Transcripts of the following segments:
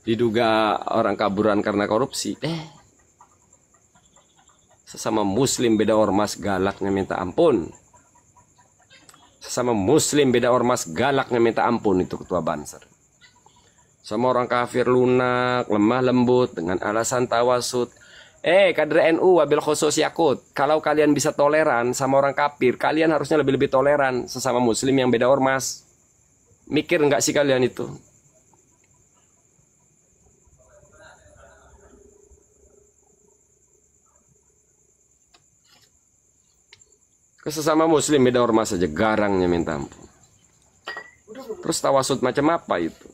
diduga orang kaburan karena korupsi. Sesama muslim beda ormas galaknya minta ampun. Sesama muslim beda ormas galaknya minta ampun itu ketua Banser. Sama orang kafir lunak, lemah lembut dengan alasan tawasud. Kader NU wabil khusus yakut. Kalau kalian bisa toleran sama orang kafir, kalian harusnya lebih toleran sesama muslim yang beda ormas. Mikir nggak sih kalian itu? Sesama muslim beda ormas saja garangnya minta ampun. Terus tawasud macam apa itu?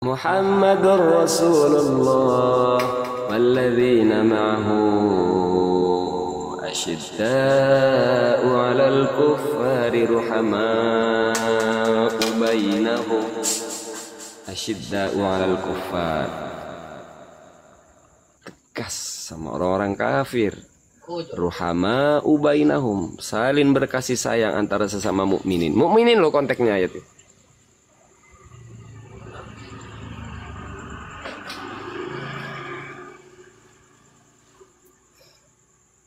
Muhammadur Rasulullah walladzina ma'ahu asyidda'u 'alal kuffari ruhama'u bainahum. Asyidda'u 'alal kuffar, tegas sama orang-orang kafir. Ruhama'u bainahum, saling berkasih sayang antara sesama mukminin. Mukminin loh konteksnya ayat itu.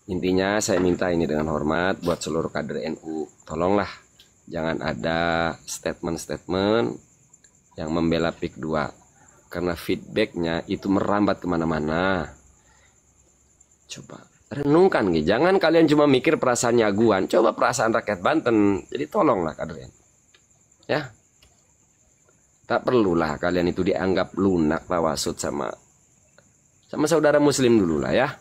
Intinya saya minta ini dengan hormat buat seluruh kader NU, tolonglah jangan ada statement-statement yang membela PIK 2 karena feedbacknya itu merambat kemana-mana. Coba renungkan nih, jangan kalian cuma mikir perasaan nyaguan, coba perasaan rakyat Banten. Jadi tolonglah kader NU, ya. Tak perlulah kalian itu dianggap lunak tawasud sama saudara muslim dulu lah ya.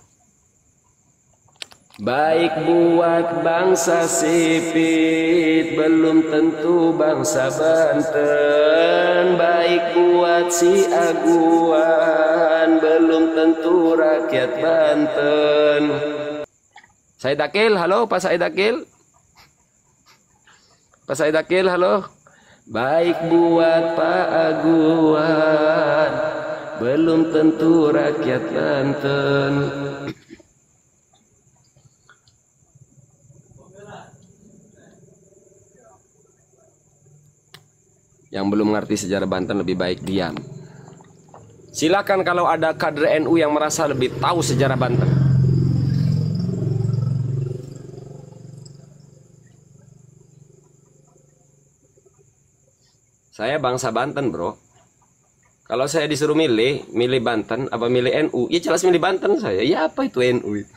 Baik buat bangsa sipit, belum tentu bangsa Banten. Baik buat si Aguan, belum tentu rakyat Banten. Said Akil, halo Pak Said Akil. Pak Said Akil, halo. Baik buat Pak Aguan, belum tentu rakyat Banten. Yang belum mengerti sejarah Banten lebih baik diam. Silakan kalau ada kader NU yang merasa lebih tahu sejarah Banten. Saya bangsa Banten, bro. Kalau saya disuruh milih Banten apa milih NU, ya jelas milih Banten saya. Ya apa itu NU itu?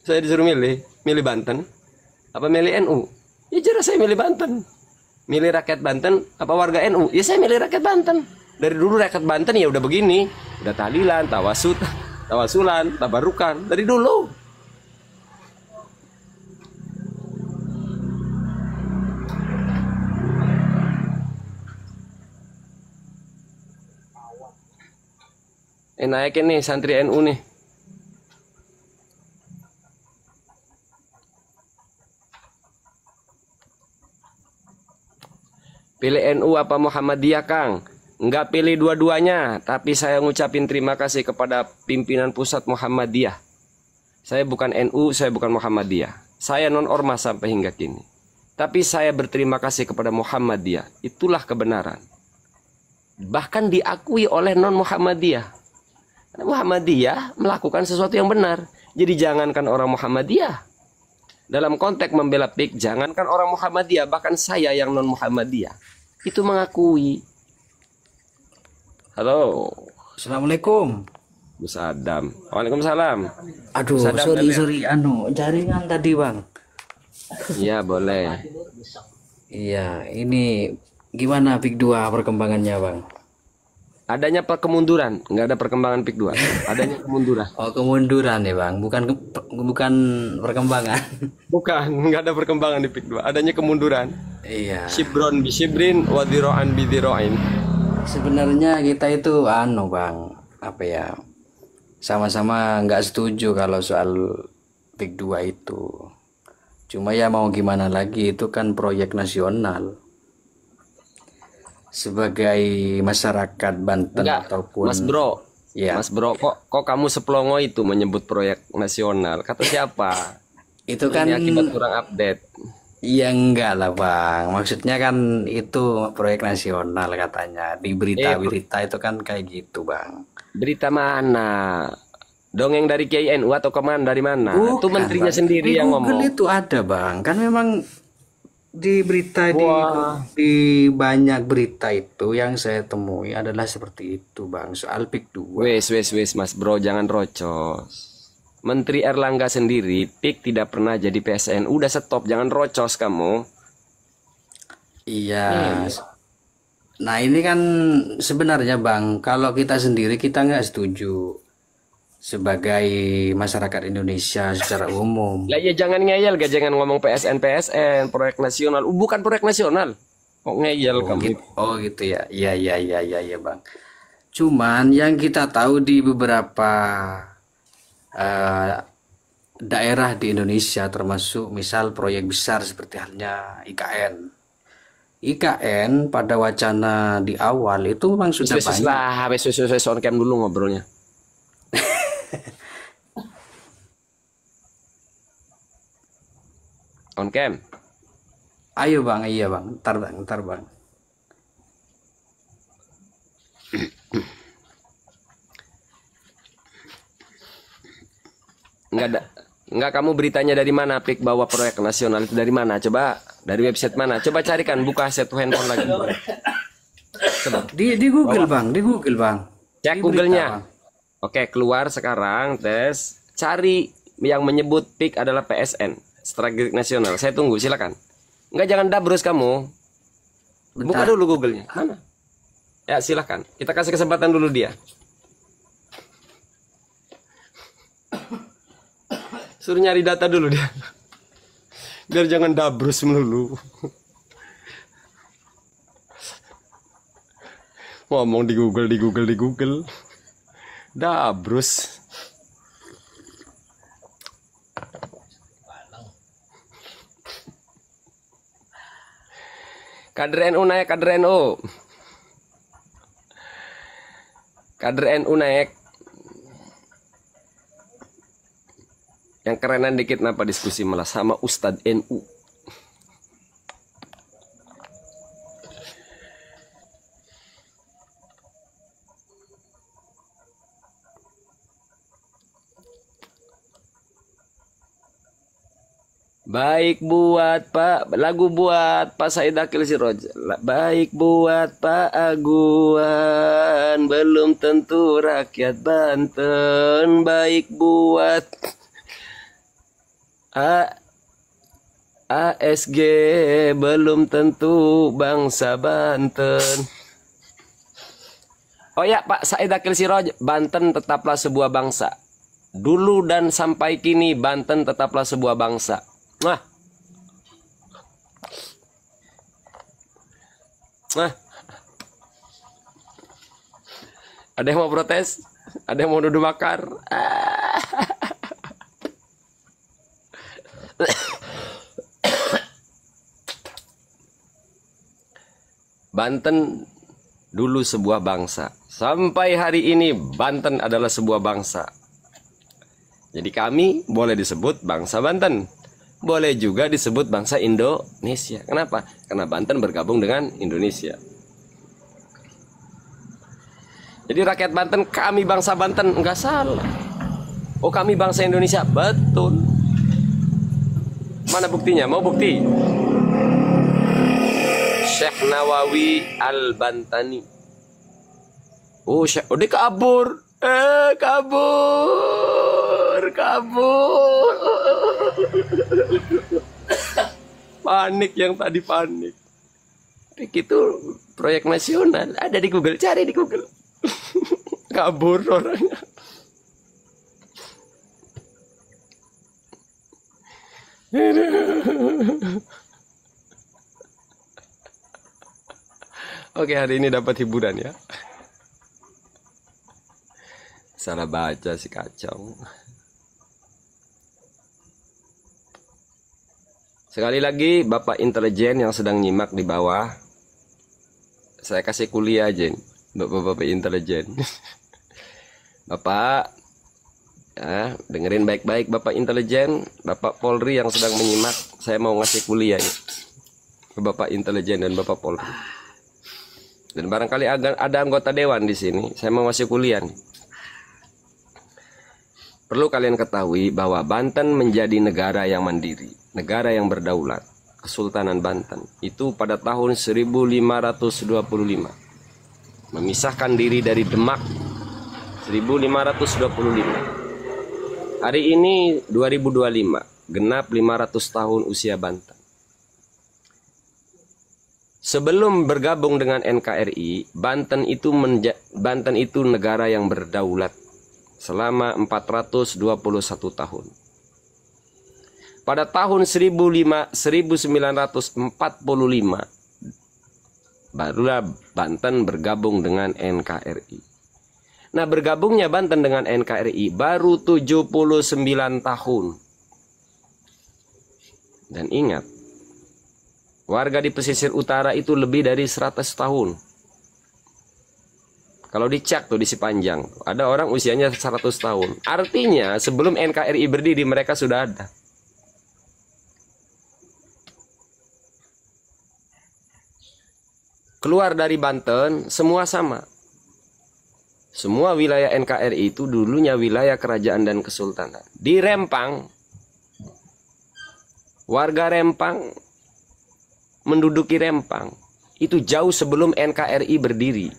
Saya disuruh milih Banten apa milih NU? Ya jelas saya milih Banten. Milih rakyat Banten apa warga NU? Ya saya milih rakyat Banten. Dari dulu rakyat Banten ya udah begini. Udah tahlilan, tawasulan, tabarukan. Dari dulu. Naikin nih santri NU nih. Pilih NU apa Muhammadiyah, Kang? Enggak pilih dua-duanya, tapi saya ngucapin terima kasih kepada pimpinan pusat Muhammadiyah. Saya bukan NU, saya bukan Muhammadiyah. Saya non-ormas sampai hingga kini. Tapi saya berterima kasih kepada Muhammadiyah. Itulah kebenaran. Bahkan diakui oleh non-Muhammadiyah. Karena Muhammadiyah melakukan sesuatu yang benar. Jadi jangankan orang Muhammadiyah. Dalam konteks membela PIK, jangankan orang Muhammadiyah, bahkan saya yang non-Muhammadiyah itu mengakui. Halo. Assalamualaikum. Bu Sadam. Waalaikumsalam. Aduh, sorry, jaringan tadi, Bang. Iya, boleh. Iya, ini gimana PIK 2 perkembangannya, Bang? Adanya kemunduran, nggak ada perkembangan PIK 2. Adanya kemunduran. Oh, kemunduran ya, Bang. Bukan perkembangan. Bukan, nggak ada perkembangan di PIK 2. Adanya kemunduran. Iya. Shibron bi shibrin wa dhiro'an bi dhiro'in. Sebenarnya kita itu Bang, apa ya? Sama-sama nggak setuju kalau soal PIK 2 itu. Cuma ya mau gimana lagi, itu kan proyek nasional. Sebagai masyarakat Banten Enggak, ataupun Mas Bro. ya. Mas Bro, kok kamu seplongo itu menyebut proyek nasional? Kata siapa? Itu Ini kan akibat kurang update. ya enggak lah bang. Maksudnya kan itu proyek nasional katanya. Di Eh, berita-berita itu kan kayak gitu bang. berita mana? Dongeng dari Kiai NU atau kemana? Dari mana? Itu Bukan menterinya bang. Di sendiri yang Google ngomong. itu ada bang. Kan memang di berita Wah, di banyak berita itu yang saya temui adalah seperti itu bang. Soal PIK 2. wes, Mas Bro, jangan rocos. Menteri Erlangga sendiri, PIK tidak pernah jadi PSN. Udah stop, jangan rocos kamu. Iya. Iya. Nah ini kan sebenarnya bang. Kalau kita sendiri kita nggak setuju sebagai masyarakat Indonesia secara umum. Lah ya jangan ngeyel, gak jangan ngomong PSN, proyek nasional. Bukan proyek nasional. Kok ngeyel Oh kamu? gitu, oh gitu ya. Iya iya iya iya ya bang. Cuman yang kita tahu di beberapa eh, daerah di Indonesia termasuk misal proyek besar seperti halnya IKN. IKN pada wacana di awal itu memang Wes sudah wes wes banyak. lah, wes on cam dulu ngobrolnya. On cam. Ayo bang, iya bang, ntar bang, ntar bang. Enggak ada. Enggak, kamu beritanya dari mana? PIK bawa proyek nasional itu dari mana? Coba dari website mana? Coba carikan, buka satu handphone lagi. Coba Di Google bang, di Google bang. cek Di berita, Google-nya. Bang. Oke, keluar sekarang tes. Cari yang menyebut PIK adalah PSN, strategi nasional. Saya tunggu, silakan. Enggak, jangan dabrus kamu. Buka Bentar. dulu Google-nya. Mana? Ya, silakan. Kita kasih kesempatan dulu dia. Suruh nyari data dulu dia. Biar jangan dabrus melulu. Ngomong di Google. Dabrus. Kader NU naik, kader NU. Kader NU naik. Yang kerenan dikit kenapa diskusi malah sama Ustadz NU. Baik buat Pak, lagu buat Pak Said Akil Siroj. Baik buat Pak Aguan, belum tentu rakyat Banten. Baik buat ASG, belum tentu bangsa Banten. Oh ya Pak Said Akil Siroj, Banten tetaplah sebuah bangsa. Dulu dan sampai kini Banten tetaplah sebuah bangsa. Nah, ada yang mau protes? Ada yang mau nuduh makar? Banten dulu sebuah bangsa. Sampai hari ini Banten adalah sebuah bangsa. Jadi kami boleh disebut bangsa Banten. Boleh juga disebut bangsa Indonesia. Kenapa? Karena Banten bergabung dengan Indonesia. Jadi rakyat Banten, kami bangsa Banten, enggak salah. Oh, kami bangsa Indonesia, betul. Mana buktinya? Mau bukti? Syekh Nawawi Al-Bantani. Oh, Syekh, oh dia kabur. Kabur. Panik yang tadi panik. Itu proyek nasional. Ada di Google, cari di Google. Kabur orangnya. Oke, hari ini dapat hiburan ya. Salah baca si kacau. Sekali lagi, Bapak intelijen yang sedang nyimak di bawah, saya kasih kuliah aja nih, Bapak-bapak intelijen. Bapak, Ya, dengerin baik-baik Bapak intelijen, Bapak Polri yang sedang menyimak. Saya mau ngasih kuliah nih ke Bapak intelijen dan Bapak Polri. Dan barangkali ada anggota dewan di sini. Saya mau ngasih kuliah nih. Perlu kalian ketahui bahwa Banten menjadi negara yang mandiri, negara yang berdaulat. Kesultanan Banten itu pada tahun 1525 memisahkan diri dari Demak. 1525. Hari ini 2025, genap 500 tahun usia Banten. Sebelum bergabung dengan NKRI, Banten itu negara yang berdaulat selama 421 tahun. Pada tahun 1945, barulah Banten bergabung dengan NKRI. Nah, bergabungnya Banten dengan NKRI baru 79 tahun. Dan ingat, warga di pesisir utara itu lebih dari 100 tahun. Kalau dicek tuh di Sipanjang, ada orang usianya 100 tahun. Artinya sebelum NKRI berdiri mereka sudah ada. Keluar dari Banten, semua sama. Semua wilayah NKRI itu dulunya wilayah kerajaan dan kesultanan. Di Rempang, warga Rempang menduduki Rempang itu jauh sebelum NKRI berdiri.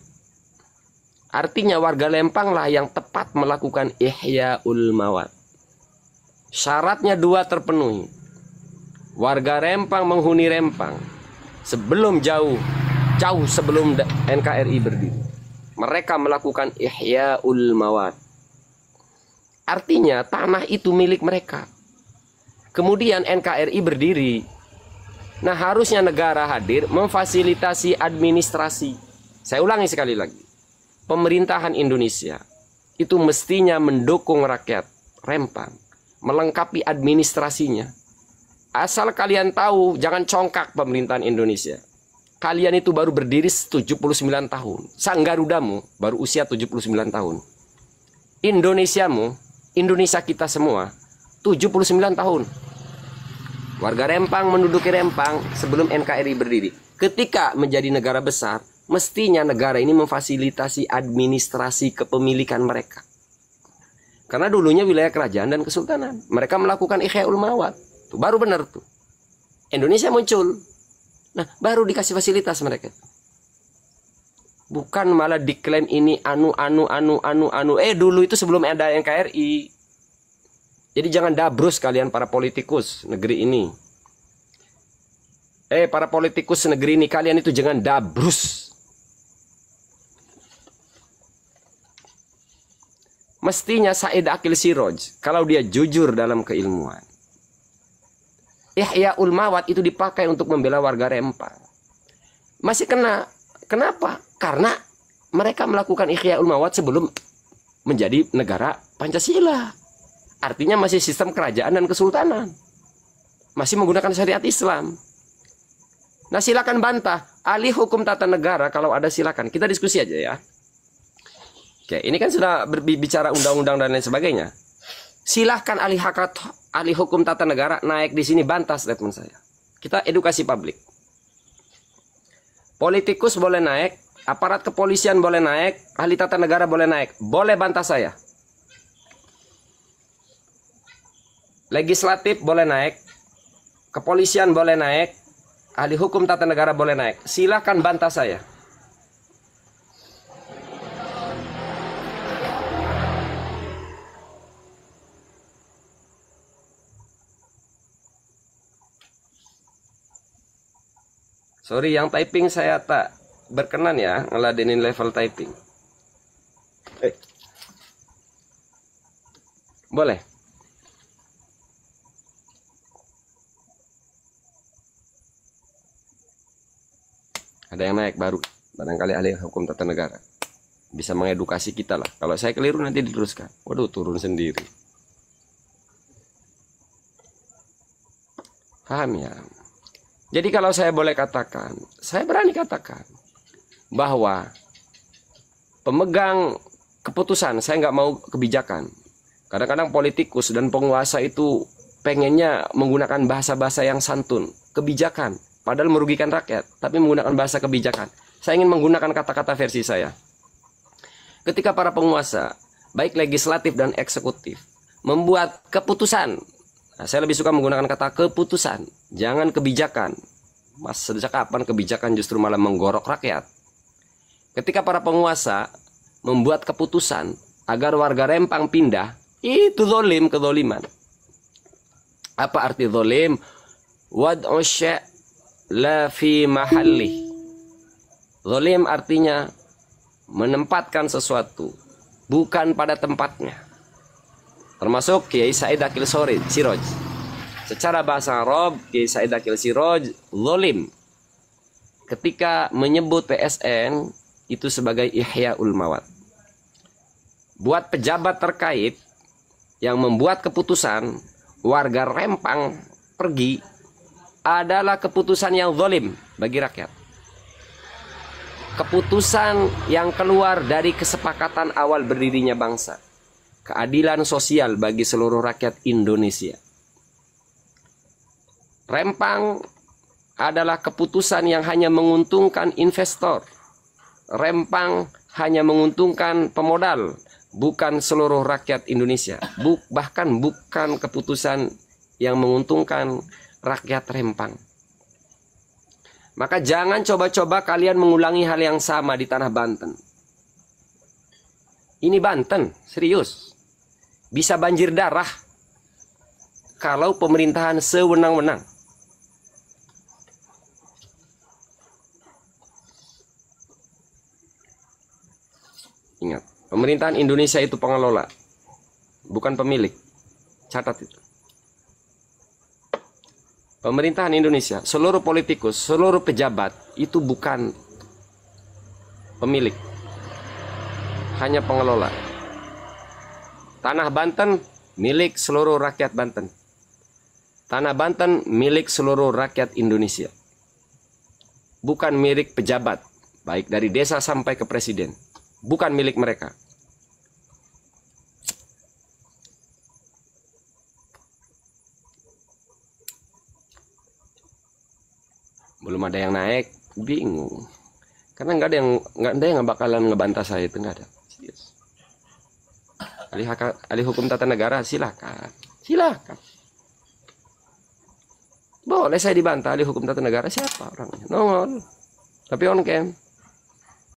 Artinya warga Lempang lah yang tepat melakukan Ihyaul Mawat. Syaratnya dua terpenuhi. Warga Rempang menghuni Rempang sebelum jauh sebelum NKRI berdiri. Mereka melakukan Ihyaul Mawat. Artinya tanah itu milik mereka. Kemudian NKRI berdiri. Nah, harusnya negara hadir memfasilitasi administrasi. Saya ulangi sekali lagi. Pemerintahan Indonesia itu mestinya mendukung rakyat Rempang, melengkapi administrasinya. Asal kalian tahu, jangan congkak pemerintahan Indonesia. Kalian itu baru berdiri 79 tahun. Sang Garudamu baru usia 79 tahun. Indonesia kita semua 79 tahun. Warga Rempang menduduki Rempang sebelum NKRI berdiri. Ketika menjadi negara besar, mestinya negara ini memfasilitasi administrasi kepemilikan mereka. Karena dulunya wilayah kerajaan dan kesultanan. Mereka melakukan Ihyaul Mawat. Tuh, baru benar tuh. Indonesia muncul. Nah, baru dikasih fasilitas mereka. Bukan malah diklaim ini anu. Dulu itu sebelum ada NKRI. Jadi jangan dabrus kalian para politikus negeri ini. Para politikus negeri ini, kalian itu jangan dabrus. Mestinya Said Akil Siroj, kalau dia jujur dalam keilmuan, Ihyaul Mawat itu dipakai untuk membela warga Rempang. Masih kena. Kenapa? Karena mereka melakukan Ihyaul Mawat sebelum menjadi negara Pancasila. Artinya masih sistem kerajaan dan kesultanan. Masih menggunakan syariat Islam. Nah, silakan bantah. Ahli hukum tata negara kalau ada silakan. Kita diskusi aja ya. Oke, ini kan sudah berbicara undang-undang dan lain sebagainya. Silahkan ahli hukum tata negara naik di sini bantah statement saya. Kita edukasi publik. Politikus boleh naik, aparat kepolisian boleh naik, ahli tata negara boleh naik. Boleh bantah saya. Legislatif boleh naik, kepolisian boleh naik, ahli hukum tata negara boleh naik. Silahkan bantah saya. Sorry, yang typing saya tak berkenan ya ngeladenin level typing. Boleh. Ada yang naik baru, barangkali ahli hukum tata negara. Bisa mengedukasi kita lah. Kalau saya keliru nanti diteruskan. Waduh, turun sendiri. Paham ya? Jadi kalau saya boleh katakan, saya berani katakan bahwa pemegang keputusan, saya nggak mau kebijakan, Kadang-kadang politikus dan penguasa itu pengennya menggunakan bahasa-bahasa yang santun, kebijakan, padahal merugikan rakyat, tapi menggunakan bahasa kebijakan. Saya ingin menggunakan kata-kata versi saya. Ketika para penguasa, baik legislatif dan eksekutif, membuat keputusan, nah, saya lebih suka menggunakan kata keputusan, jangan kebijakan. Mas, sejak kapan kebijakan justru malah menggorok rakyat? Ketika para penguasa membuat keputusan agar warga Rempang pindah, itu zolim, kezoliman. Apa arti zolim? Wad'u syai' la fi mahalli. Zolim artinya menempatkan sesuatu bukan pada tempatnya. Termasuk Kiai Said Akil Siroj. Secara bahasa Arab, Kiai Said Akil Siroj zolim ketika menyebut PSN itu sebagai ihyaul mawat. Buat pejabat terkait yang membuat keputusan warga Rempang pergi adalah keputusan yang zalim bagi rakyat. Keputusan yang keluar dari kesepakatan awal berdirinya bangsa. Keadilan sosial bagi seluruh rakyat Indonesia. Rempang adalah keputusan yang hanya menguntungkan investor. Rempang hanya menguntungkan pemodal, bukan seluruh rakyat Indonesia. Bahkan bukan keputusan yang menguntungkan rakyat Rempang. Maka jangan coba-coba kalian mengulangi hal yang sama di tanah Banten. Ini Banten, serius. Bisa banjir darah kalau pemerintahan sewenang-wenang. Ingat, pemerintahan Indonesia itu pengelola, bukan pemilik. Catat itu. Pemerintahan Indonesia, seluruh politikus, seluruh pejabat itu bukan pemilik, hanya pengelola. Tanah Banten milik seluruh rakyat Banten. Tanah Banten milik seluruh rakyat Indonesia. Bukan milik pejabat, baik dari desa sampai ke presiden. Bukan milik mereka. Belum ada yang naik, bingung. Karena nggak ada yang bakalan ngebantah saya, itu nggak ada. Serius. Ahli hukum tata negara silakan. Boleh saya dibantah ahli hukum tata negara, siapa orangnya? Nongol. Tapi on cam.